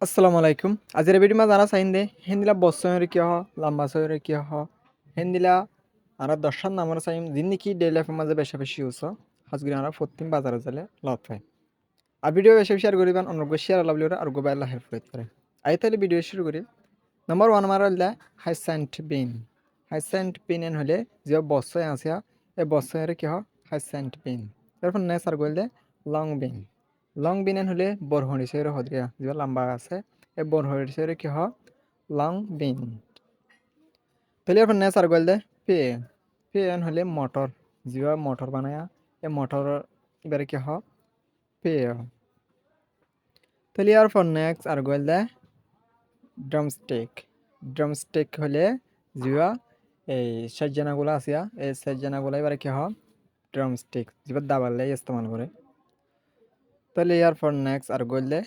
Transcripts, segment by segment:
আসসালামু আলাইকুম। আজিৰ ভিডিঅ'মা জানা চাইন্দে হেন্দিলা বছরে কি হ লম্বা সরে কি হ হেন্দিলা আরা দশান নামর চাইম জিন্দিকি ডেইলি লাইফের মাঝে বেশি বেশি ইউজ হাজগুড়ি আরা ফতিম বাজারে জালে লত হয় আর ভিডিও বেশি শেয়ার করিবেন অনুগ্রহ শেয়ার লাভলিওরা আর গোবাইল হেল্প করে আই তাহলে ভিডিও শুরু করি নাম্বার 1 আমার হল হাইসেন্ট বিন এন হলে যে বছরে আছে এই বছরে কি হ হাইসেন্ট বিন তারপর নেক্সট আর গইল দে লং বিন এন হলে বরহণি সেরে হদ্রিয়া যে লম্বা আছে এই বরহণি সেরে কি হ লং বিন তাহলে এরপর নেক্সট আর গইল দে পে পে এন হলে মটর জিবা মটর বানায়া এই মটর এবারে কি হ পে তাহলে এরপর নেক্সট আর গইল দে ড্রামস্টিক হলে জিবা এই সজ্জানাগুলো আছে এই সজ্জানাগুলো এবারে কি হ ড্রামস্টিক জিবা দাবালে ইস্তেমাল করে তাহলে এরপর নেক্সট আর গইল দে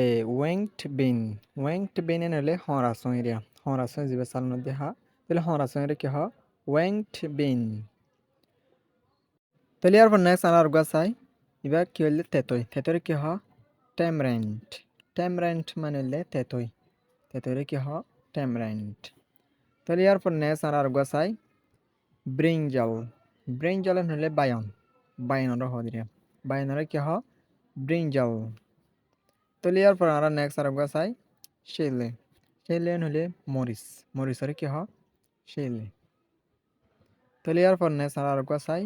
এই ওয়েংট বিন এন হলে হরাসং এরিয়া হরাসং জিবা চালানো দিয়ে হা তাহলে হরাসং এর কি হ ওয়েংট বিন তাহলে এরপর নেক্সট আর গাছাই এবার কি হইলে তেতই কি হ ট্যামরেন্ট মানে হলে তেতই কি হ ট্যামরেন্ট তাহলে এরপর নেক্সট আর গাছাই ব্রিঞ্জাল হলে বায়নর হদিয়া বায়নর কি হ ব্রিঞ্জাল তাহলে এরপর আর নেক্সট আর গাছাই শেলে হলে মরিচরে কি হ শেলে তাহলে এরপর নেক্সট আর গাছাই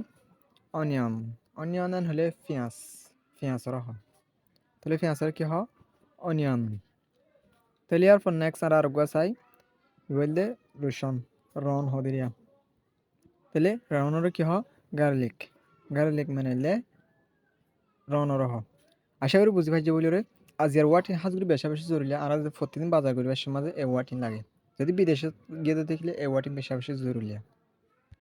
অনিয়ন হলে পেঁয়াজর হ তাহলে পেঁয়াজের কি হ অনিয়ন তাহলে এরপর নেক্সট আর গাছাই বললে রন হদিয়া তাহলে রনর কি হ গার্লিক মানে হলে রনর হ আশা করি বুঝি পাইছে বলি রে আজ ইয়ার ওয়াটিন হাজগুড়ি বেশা বেশি জরুরি আর প্রতিদিন বাজার করি বেশি মাঝে এ ওয়াটিন লাগে যদি বিদেশে গিয়ে দেখলে এ ওয়াটিন বেশা বেশি জরুরি